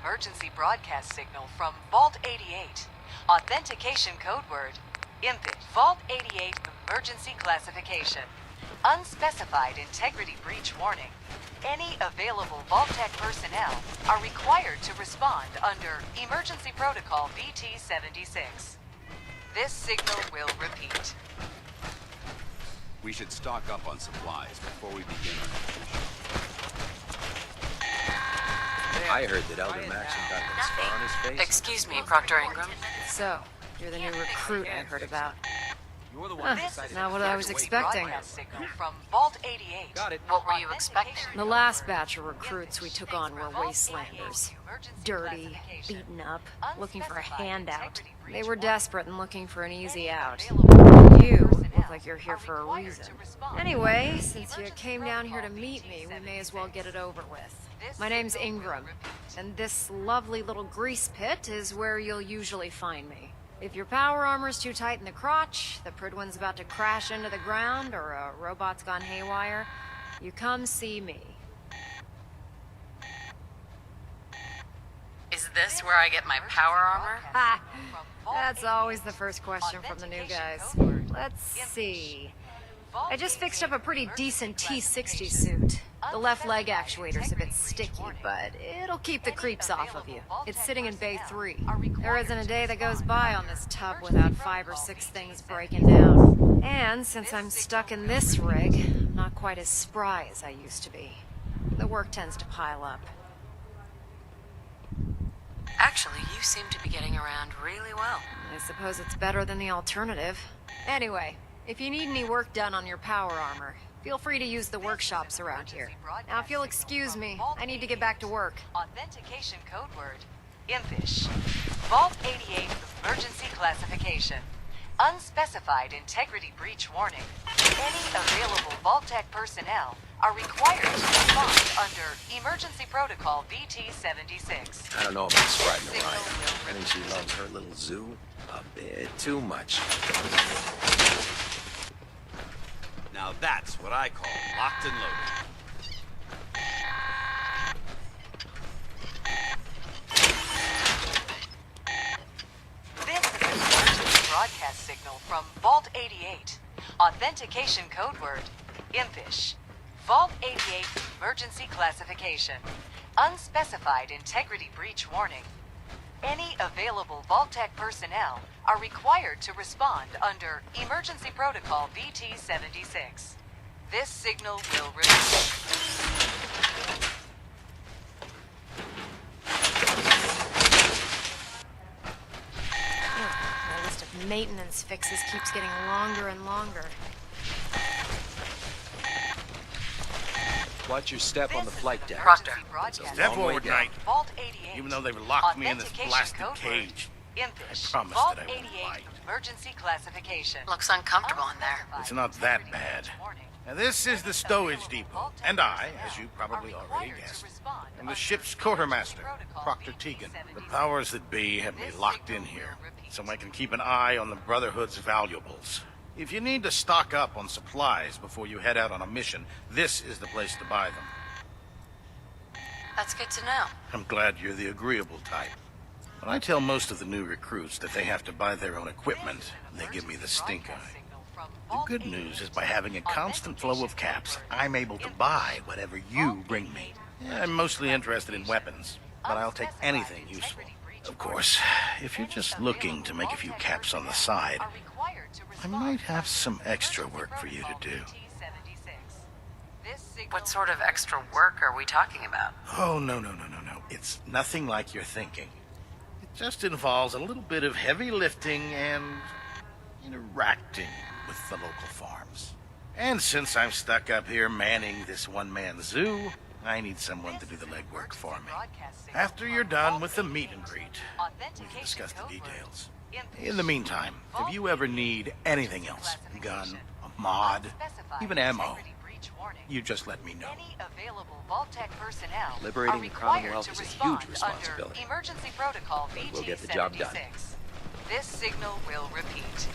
emergency broadcast signal from Vault 88. Authentication code word, IMPIT. Vault 88 emergency classification. Unspecified integrity breach warning. Any available Vault-Tec personnel are required to respond under Emergency Protocol VT-76. This signal will repeat. We should stock up on supplies before we begin our mission. I heard that Elder Maxon got that scar on his face. Excuse me, Proctor Ingram. So, you're the new recruit I heard about. You're the one Not what I was expecting. Broadcast signal from Vault 88. Got it. What were you expecting? The last batch of recruits we took on were wastelanders. Dirty, beaten up, looking for a handout. They were desperate and looking for an easy out. You look like you're here for a reason. Anyway, since you came down here to meet me, we may as well get it over with. My name's Ingram, and this lovely little grease pit is where you'll usually find me. If your power armor's too tight in the crotch, the Pridwin's about to crash into the ground, or a robot's gone haywire, you come see me. Is this where I get my power armor? Ha! That's always the first question from the new guys. Let's see. I just fixed up a pretty decent T-60 suit. The left leg actuator's a bit sticky, but it'll keep the creeps off of you. It's sitting in Bay 3. There isn't a day that goes by on this tub without 5 or 6 things breaking down. And since I'm stuck in this rig, I'm not quite as spry as I used to be. The work tends to pile up. Actually, you seem to be getting around really well. I suppose it's better than the alternative. Anyway, if you need any work done on your power armor, feel free to use the workshops around here. Now, if you'll excuse me, I need to get back to work. Authentication code word, IMPISH. Vault 88 emergency classification. Unspecified integrity breach warning. Any available Vault-Tec personnel are required to respond under Emergency Protocol VT-76. I don't know about Sprite Ryan. I think she loves her little zoo a bit too much. Now that's what I call locked and loaded. This is an emergency broadcast signal from Vault 88. Authentication code word, IMPISH. Vault 88 emergency classification. Unspecified integrity breach warning. Any available Vault-Tec personnel are required to respond under Emergency Protocol VT-76. This signal will repeat. My list of maintenance fixes keeps getting longer and longer. Watch your step on the flight deck. Proctor. Step forward, Knight. Vault 88. Even though they've locked me in this Authentication blasted code cage, word, IMPISH. I promised Vault that I wouldn't 88 fight. emergency classification. Looks uncomfortable in there. It's not that bad. Now, this is the stowage depot, and I, as you probably already guessed, am the ship's quartermaster, Proctor Tegan. The powers that be have me locked in here, so I can keep an eye on the Brotherhood's valuables. If you need to stock up on supplies before you head out on a mission, this is the place to buy them. That's good to know. I'm glad you're the agreeable type. When I tell most of the new recruits that they have to buy their own equipment, they give me the stink eye. The good news is by having a constant flow of caps, I'm able to buy whatever you bring me. I'm mostly interested in weapons, but I'll take anything useful. Of course, if you're just looking to make a few caps on the side, I might have some extra work for you to do. What sort of extra work are we talking about? Oh, no. It's nothing like you're thinking. It just involves a little bit of heavy lifting and interacting with the local farms. And since I'm stuck up here manning this one-man zoo, I need someone to do the legwork for me. After you're done with the meet and greet, we can discuss the details. In the meantime, if you ever need anything else, a gun, a mod, even ammo, you just let me know. Any available Vault-Tec personnel Liberating are the required Commonwealth to is a respond huge responsibility. Under Emergency Protocol VT-76. We'll get the job done. This signal will repeat.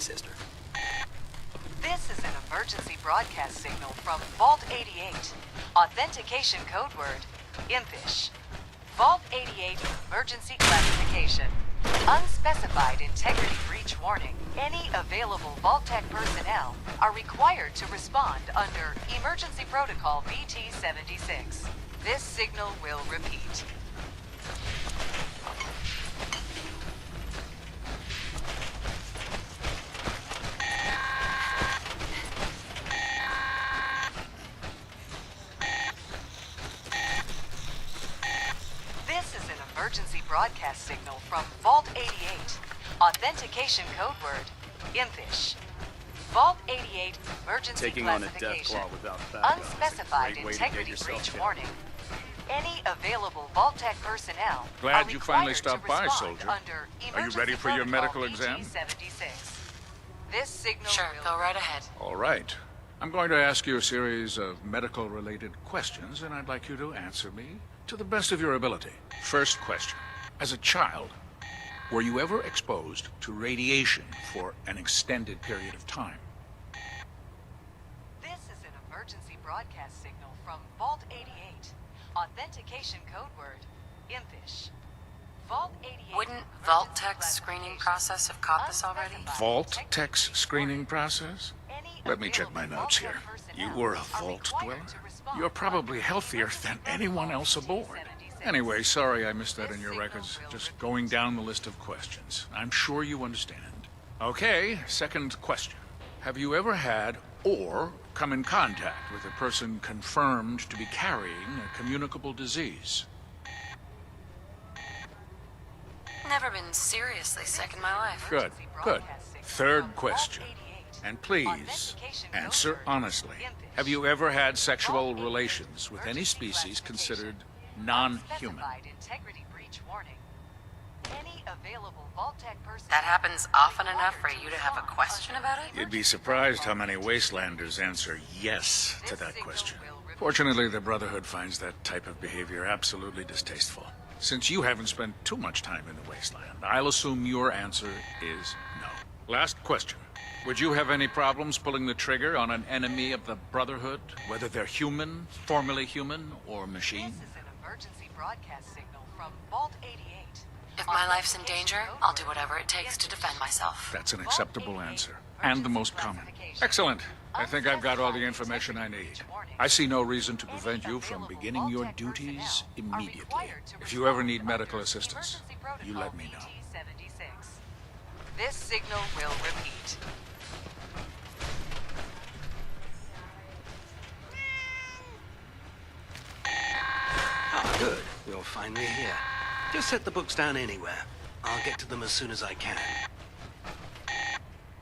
sister. This is an emergency broadcast signal from Vault 88. Authentication code word, impish. Vault 88 emergency classification. Unspecified integrity breach warning. Any available Vault-Tec personnel are required to respond under Emergency Protocol VT-76. This signal will repeat. This is an emergency broadcast signal from Vault 88. Authentication code word, impish. Vault 88 emergency Taking on a death classification. claw without backup is a Unspecified great way to get integrity yourself breach killed. warning. Any available Vault-Tec personnel Glad are you finally required stopped to by, respond soldier. under Are you Emergency ready for your Protocol medical exam? VT-76. This signal Sure, will go right ahead. All right. I'm going to ask you a series of medical-related questions, and I'd like you to answer me to the best of your ability. First question. As a child, were you ever exposed to radiation for an extended period of time? This is an emergency broadcast signal from Vault 88. Authentication code word, impish. Vault 88. Wouldn't emergency Vault-Tec's screening classification. process have caught this already? Unspecified Vault-Tec's integrity screening warning. process? Any Let me check my available notes here. Vault-Tec You personnel were a are vault required dweller? to respond You're probably under healthier Emergency than Protocol anyone else aboard. VT-76. Anyway, sorry I missed that This in your signal records. will Just repeat. going down the list of questions. I'm sure you understand. Okay, second question. Have you ever had or come in contact with a person confirmed to be carrying a communicable disease? Never been seriously sick in my life. Good, good. Third question. And please, answer honestly. Have you ever had sexual relations with any species considered non-human? Unspecified integrity breach warning. Any available Vault-Tec personnel That happens often enough for you to have a question about it? You'd be surprised how many wastelanders answer yes to that question. Fortunately, the Brotherhood finds that type of behavior absolutely distasteful. Since you haven't spent too much time in the wasteland, I'll assume your answer is no. Last question. Would you have any problems pulling the trigger on an enemy of the Brotherhood, whether they're human, formerly human, or machine? This is an emergency broadcast signal from Vault 88. If my life's in danger, I'll do whatever it takes to defend myself. That's an acceptable answer, and the most common. Excellent. I think I've got all the information I need. I see no reason to prevent you from beginning your duties immediately. If you ever need medical assistance, you let me know. This signal will repeat. Ah, good. You're finally here. Just set the books down anywhere. I'll get to them as soon as I can.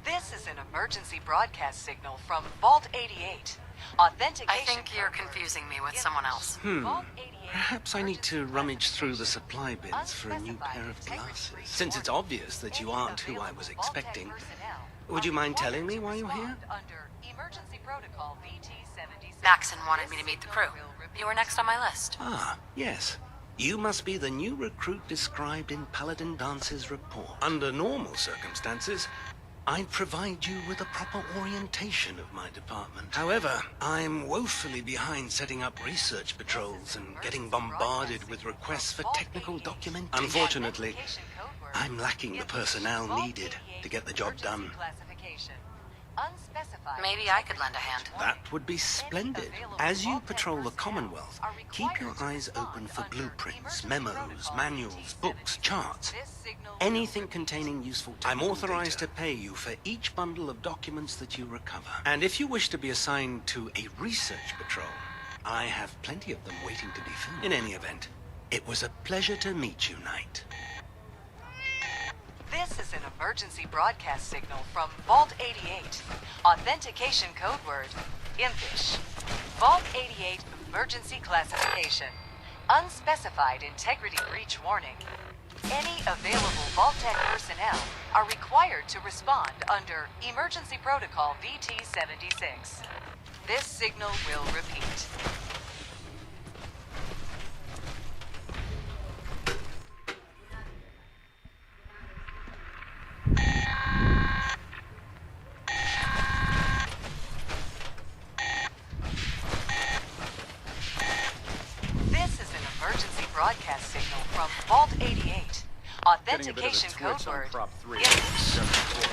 This is an emergency broadcast signal from Vault 88. Authentication. I think you're confusing me with someone else. Vault 88 Perhaps I need to emergency rummage through the classification. supply bins for a new pair of glasses. Since it's obvious that you aren't who I was expecting, would you mind telling me why you're here? Maxon wanted me to meet the crew. You were next on my list. Ah, yes. You must be the new recruit described in Paladin Dance's report. Under normal circumstances, I'd provide you with a proper orientation of my department. However, I'm woefully behind setting up research patrols and getting bombarded with requests for technical documentation. Unfortunately, I'm lacking the personnel needed to get the job done. Maybe I could lend a hand. That would be splendid. As you patrol the Commonwealth, keep your eyes open for blueprints, memos, manuals, books, charts. Anything containing useful technical I'm authorized to pay you for each bundle of documents that you recover. And if you wish to be assigned to a research patrol, I have plenty of them waiting to be filled. In any event, it was a pleasure to meet you, Knight. This is an emergency broadcast signal from Vault 88. Authentication code word, impish. Vault 88 emergency classification. Unspecified integrity breach warning. Any available Vault-Tec personnel are required to respond under Emergency Protocol VT-76. This signal will repeat. signal from Vault 88. Authentication code word.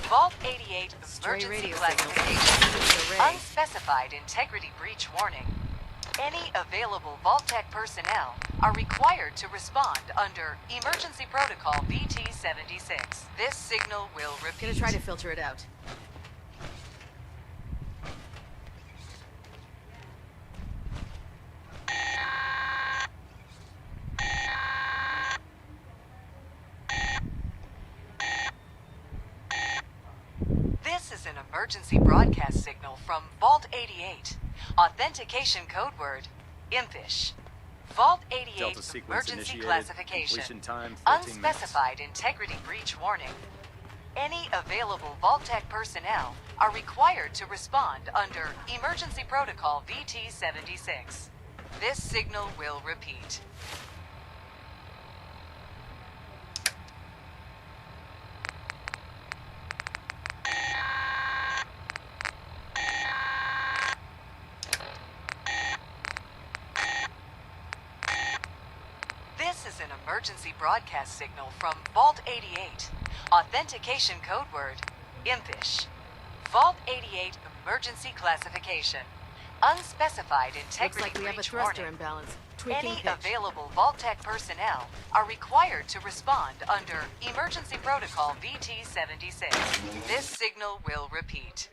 Vault 88 emergency radio classification. Unspecified integrity breach warning. Any available Vault-Tec personnel are required to respond under Emergency Protocol VT-76. This signal will repeat. Gonna try to filter it out. This is an emergency broadcast signal from Vault 88. Authentication code word, Impish. Vault 88 Delta sequence emergency initiated. classification. Completion time 14 minutes. Unspecified integrity breach warning. Any available Vault-Tec personnel are required to respond under Emergency Protocol VT-76. This signal will repeat. This is an emergency broadcast signal from Vault 88. Authentication code word, Impish. Vault 88 emergency classification. Unspecified integrity Looks like we have a breach thruster warning. imbalance. Tweaking Any pitch. available Vault-Tec personnel are required to respond under Emergency Protocol VT-76. This signal will repeat.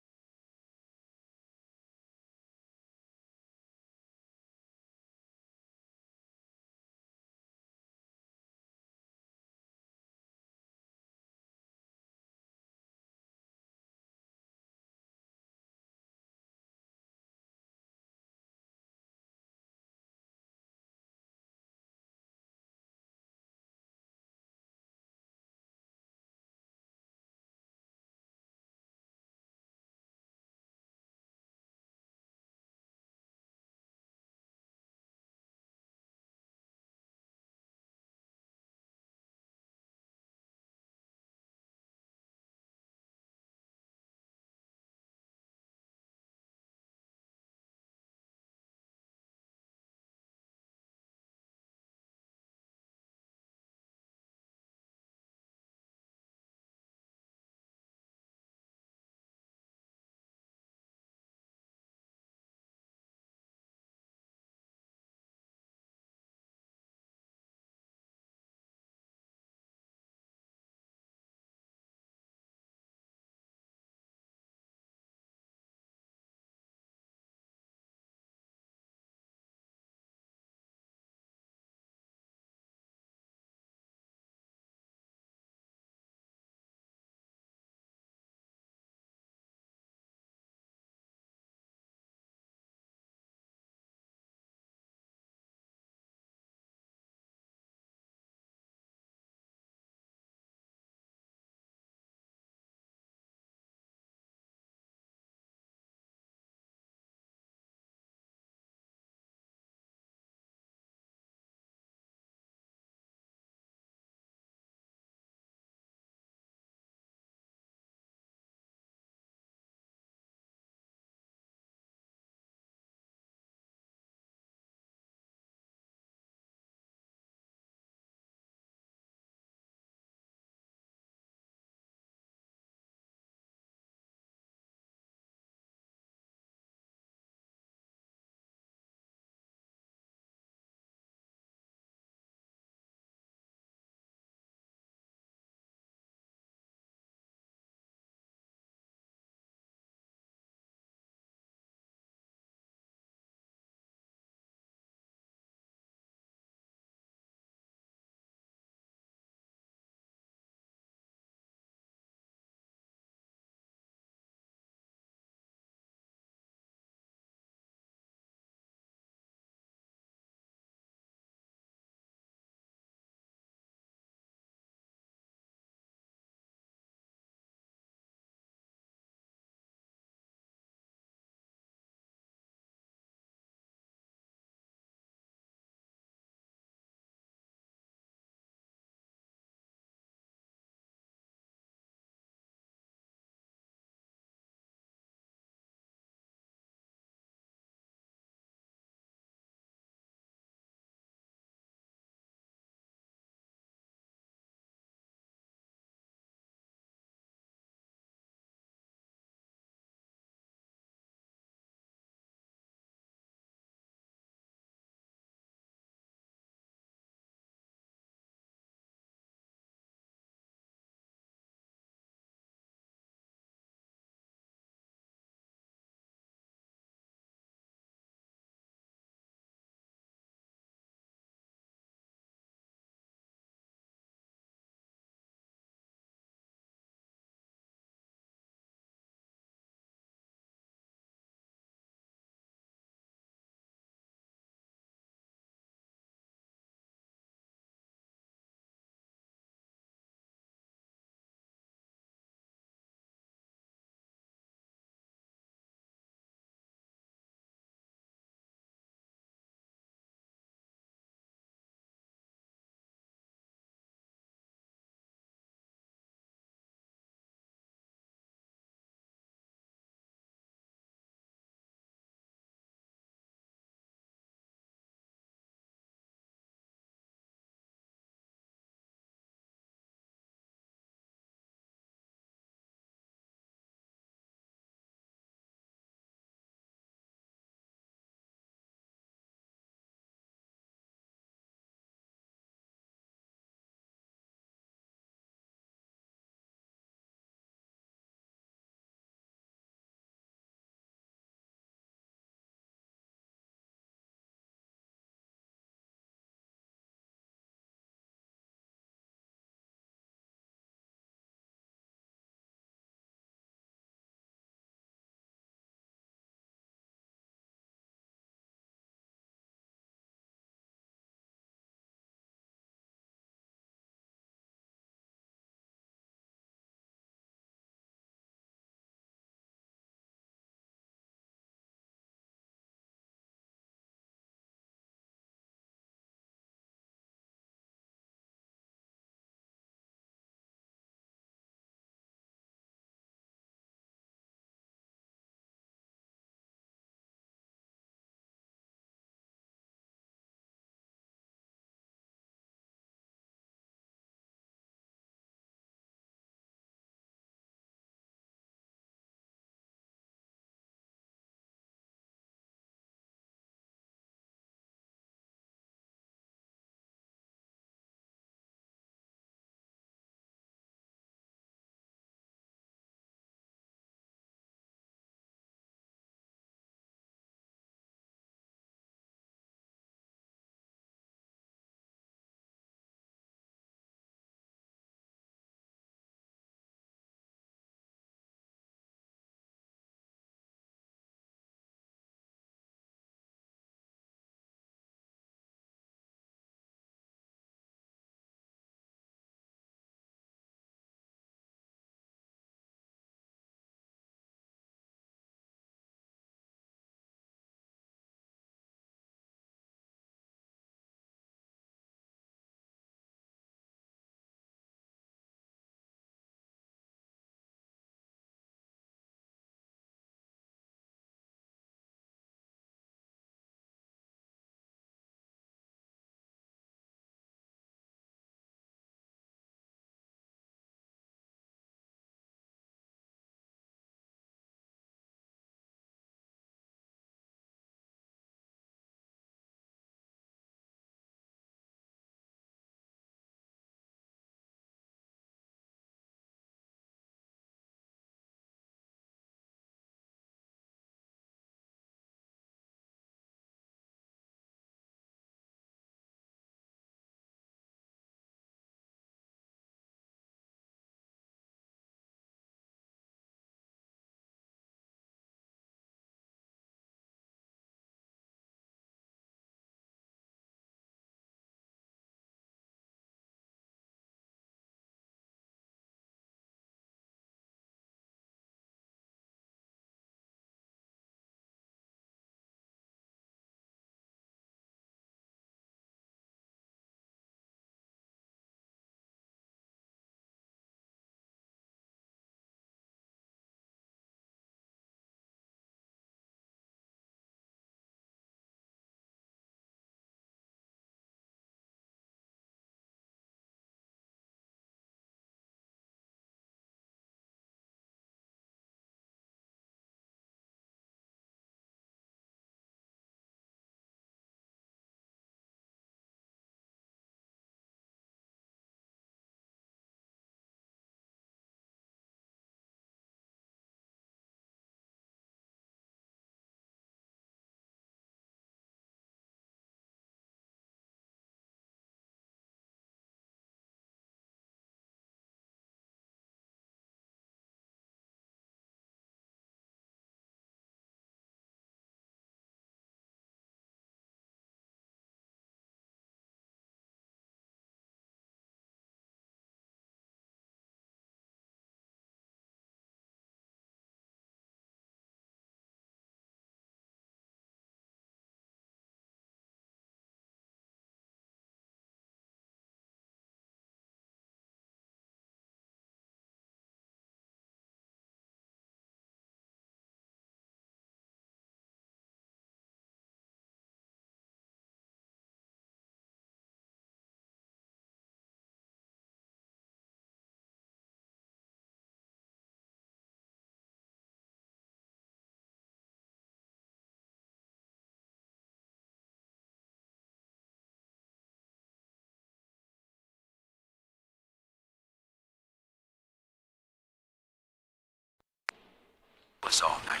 us all night.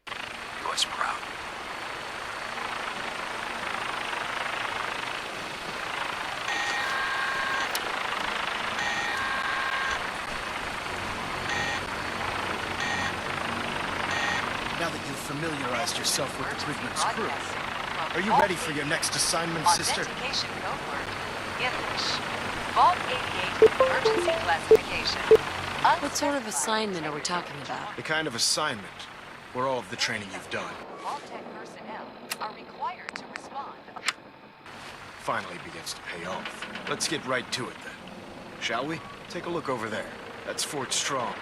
He was proud. Now that you've familiarized yourself with the Brigman's crew, are you ready for your next assignment, sister? Authentication code word, English. Vault 88 emergency classification. What sort of assignment are we talking about? The kind of assignment where all of the training you've done Vault Tech personnel are required to respond. finally begins to pay off. Let's get right to it then. Shall we? Take a look over there. That's Fort Strong.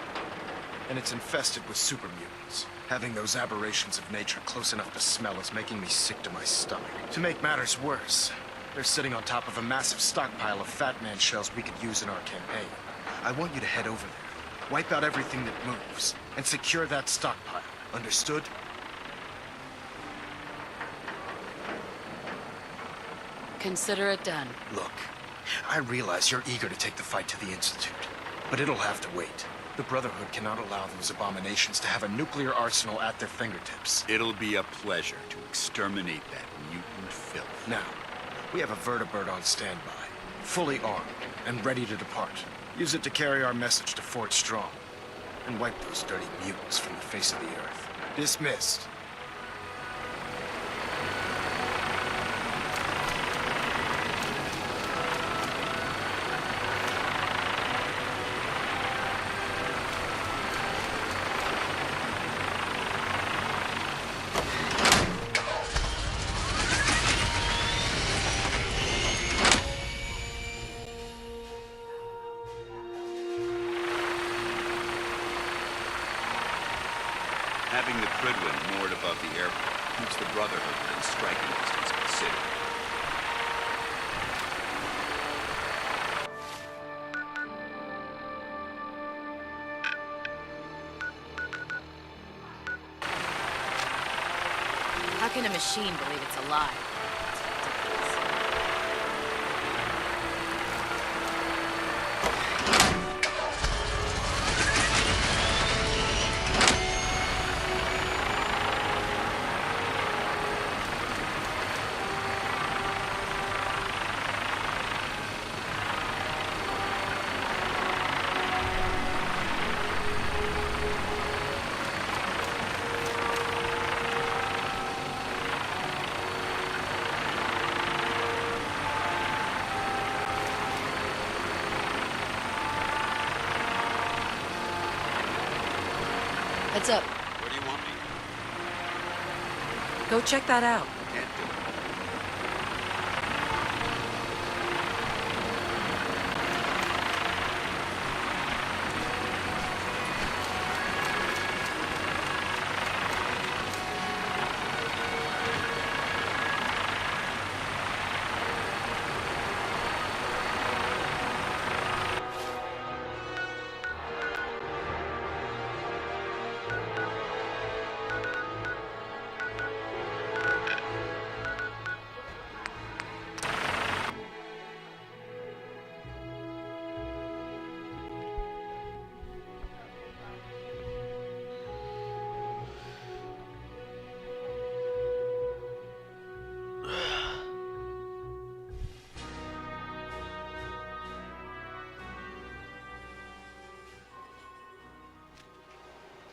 And it's infested with super mutants. Having those aberrations of nature close enough to smell is making me sick to my stomach. To make matters worse, they're sitting on top of a massive stockpile of Fat Man shells we could use in our campaign. I want you to head over there, wipe out everything that moves, and secure that stockpile. Understood? Consider it done. Look, I realize you're eager to take the fight to the Institute, but it'll have to wait. The Brotherhood cannot allow those abominations to have a nuclear arsenal at their fingertips. It'll be a pleasure to exterminate that mutant filth. Now, we have a vertibird on standby, fully armed and ready to depart. Use it to carry our message to Fort Strong and wipe those dirty mutants from the face of the earth. Dismissed. Having the Prydwen moored above the airport keeps the Brotherhood within striking distance of the city. How can a machine believe it's alive? Heads up. Where do you want me? Go check that out. Can't do it.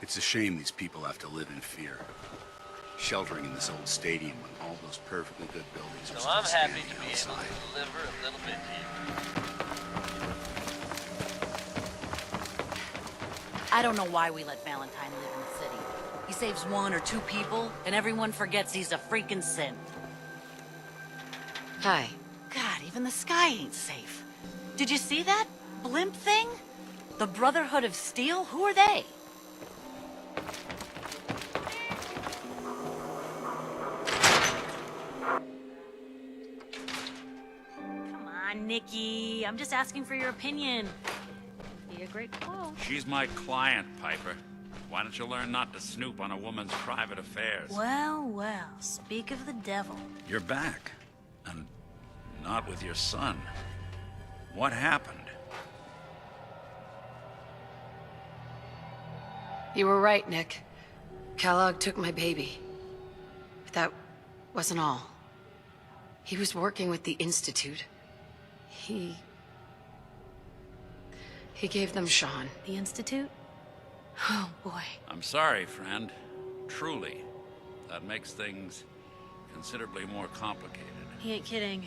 It's a shame these people have to live in fear. Sheltering in this old stadium when all those perfectly good buildings are So still I'm happy standing to be outside. able to deliver a little bit to you. I don't know why we let Valentine live in the city. He saves one or two people, and everyone forgets he's a freaking sin. Hi. God, even the sky ain't safe. Did you see that blimp thing? The Brotherhood of Steel? Who are they? Come on, Nikki. I'm just asking for your opinion. Be a great quote. She's my client, Piper. Why don't you learn not to snoop on a woman's private affairs? Well, well, speak of the devil. You're back. And not with your son. What happened? You were right, Nick. Kellogg took my baby. But that wasn't all. He was working with the Institute. He gave them Sean. The Institute? Oh, boy. I'm sorry, friend. Truly. That makes things considerably more complicated. He ain't kidding.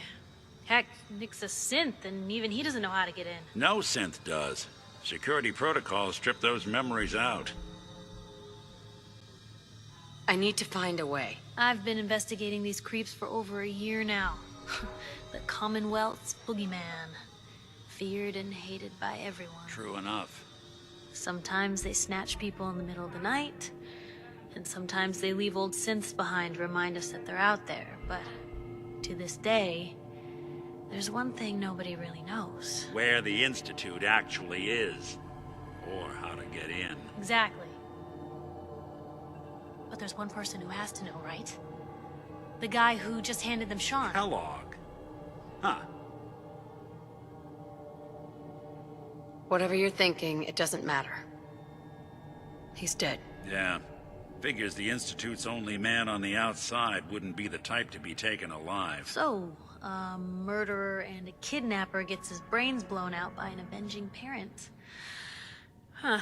Heck, Nick's a synth, and even he doesn't know how to get in. No synth does. Security protocols strip those memories out. I need to find a way. I've been investigating these creeps for over a year now. The Commonwealth's boogeyman. Feared and hated by everyone. True enough. Sometimes they snatch people in the middle of the night, and sometimes they leave old synths behind to remind us that they're out there, but to this day, there's one thing nobody really knows. Where the Institute actually is. Or how to get in. Exactly. But there's one person who has to know, right? The guy who just handed them Sean. Kellogg. Huh. Whatever you're thinking, it doesn't matter. He's dead. Yeah. Figures the Institute's only man on the outside wouldn't be the type to be taken alive. So, a murderer and a kidnapper gets his brains blown out by an avenging parent. Huh.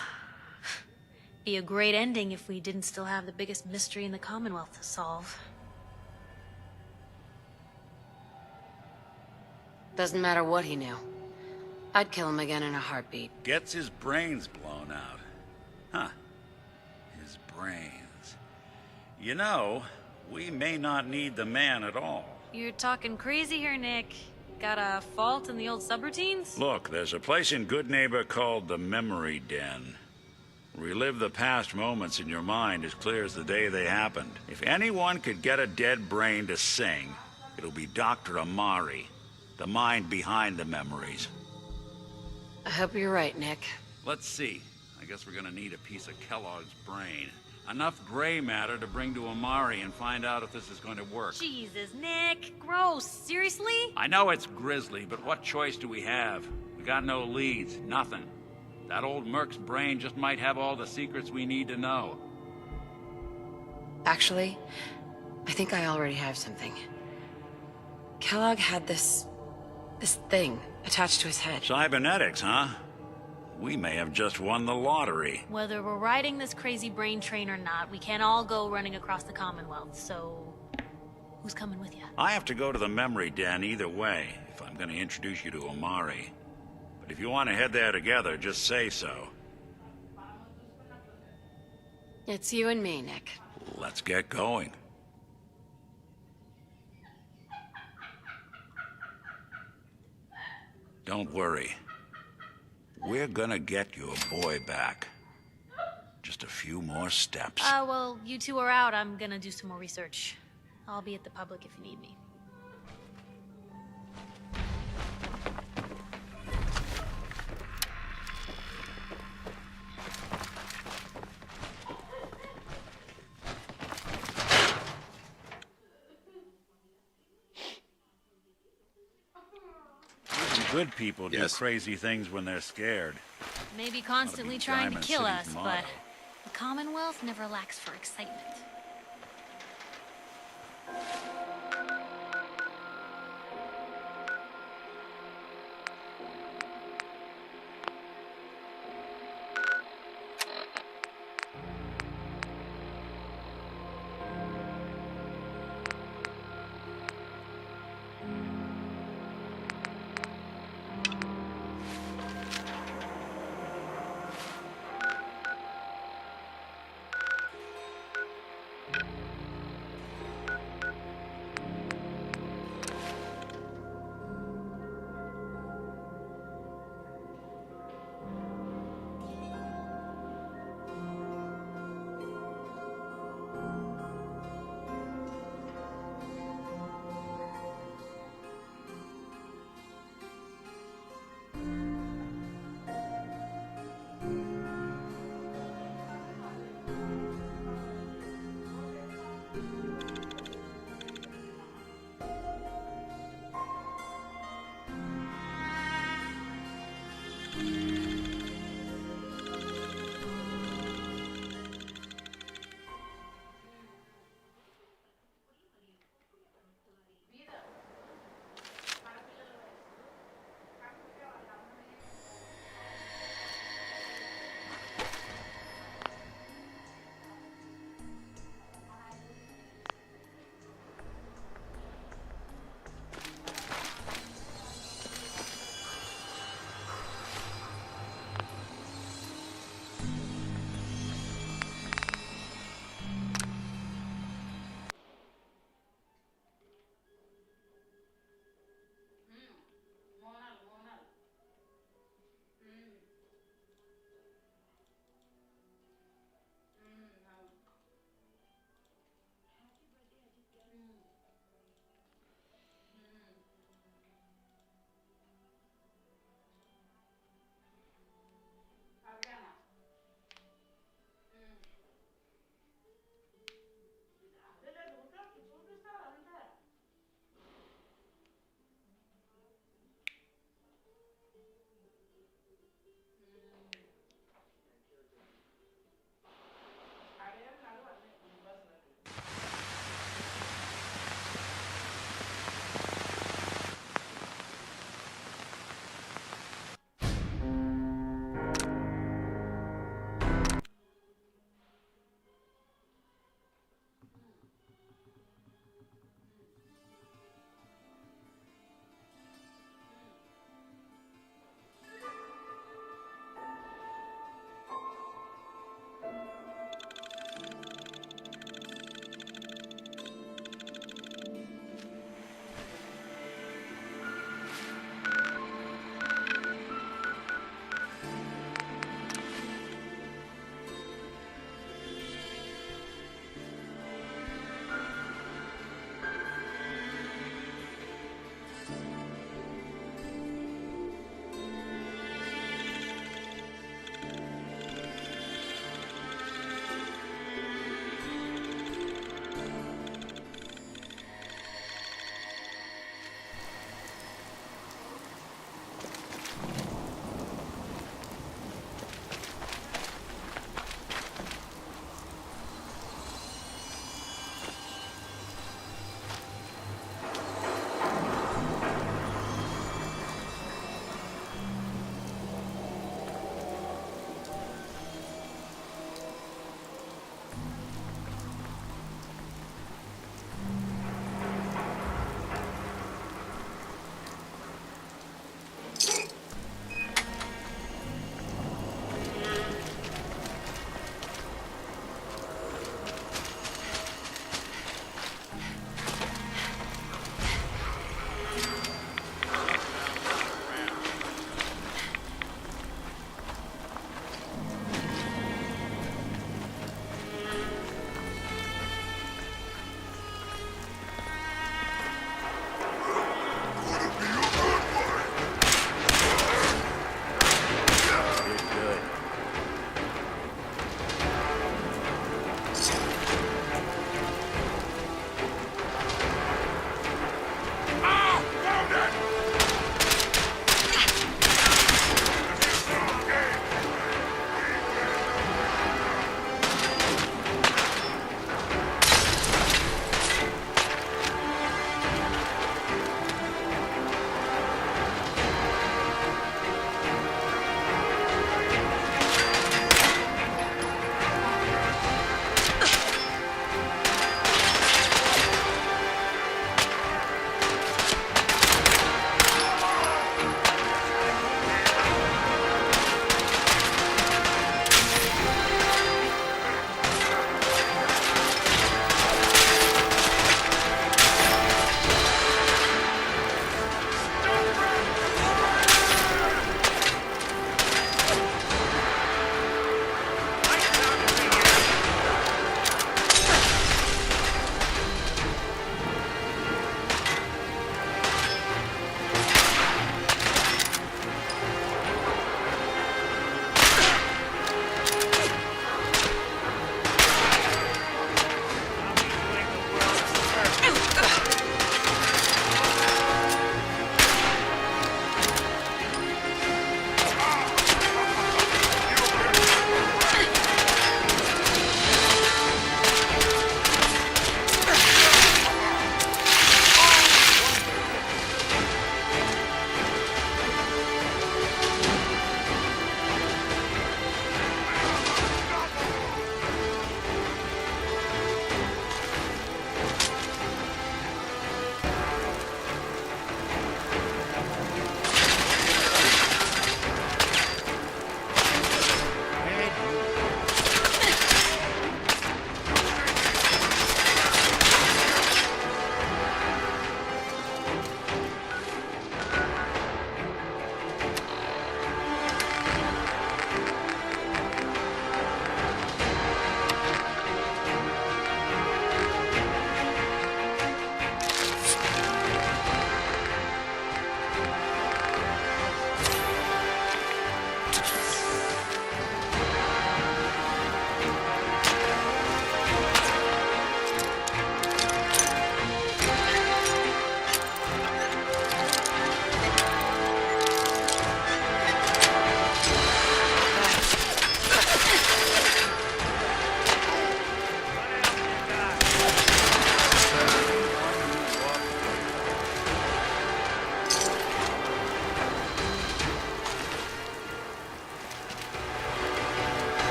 Be a great ending if we didn't still have the biggest mystery in the Commonwealth to solve. Doesn't matter what he knew. I'd kill him again in a heartbeat. Gets his brains blown out. Huh. His brains. You know, we may not need the man at all. You're talking crazy here, Nick. Got a fault in the old subroutines? Look, there's a place in Good Neighbor called the Memory Den. Relive the past moments in your mind as clear as the day they happened. If anyone could get a dead brain to sing, it'll be Dr. Amari, the mind behind the memories. I hope you're right, Nick. Let's see. I guess we're gonna need a piece of Kellogg's brain. Enough gray matter to bring to Amari and find out if this is going to work. Jesus, Nick. Gross. Seriously? I know it's grisly, but what choice do we have? We got no leads, nothing. That old Merc's brain just might have all the secrets we need to know. Actually, I think I already have something. Kellogg had this thing attached to his head. Cybernetics, huh? We may have just won the lottery. Whether we're riding this crazy brain train or not, we can't all go running across the Commonwealth, so... who's coming with you? I have to go to the memory den either way, if I'm gonna introduce you to Amari. But if you want to head there together, just say so. It's you and me, Nick. Let's get going. Don't worry. We're gonna get your boy back. Just a few more steps. Well, you two are out. I'm gonna do some more research. I'll be at the public if you need me. Good people do crazy things when they're scared. Maybe constantly trying to Diamond kill City's us, motto. but the Commonwealth never lacks for excitement.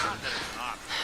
Not that it's not.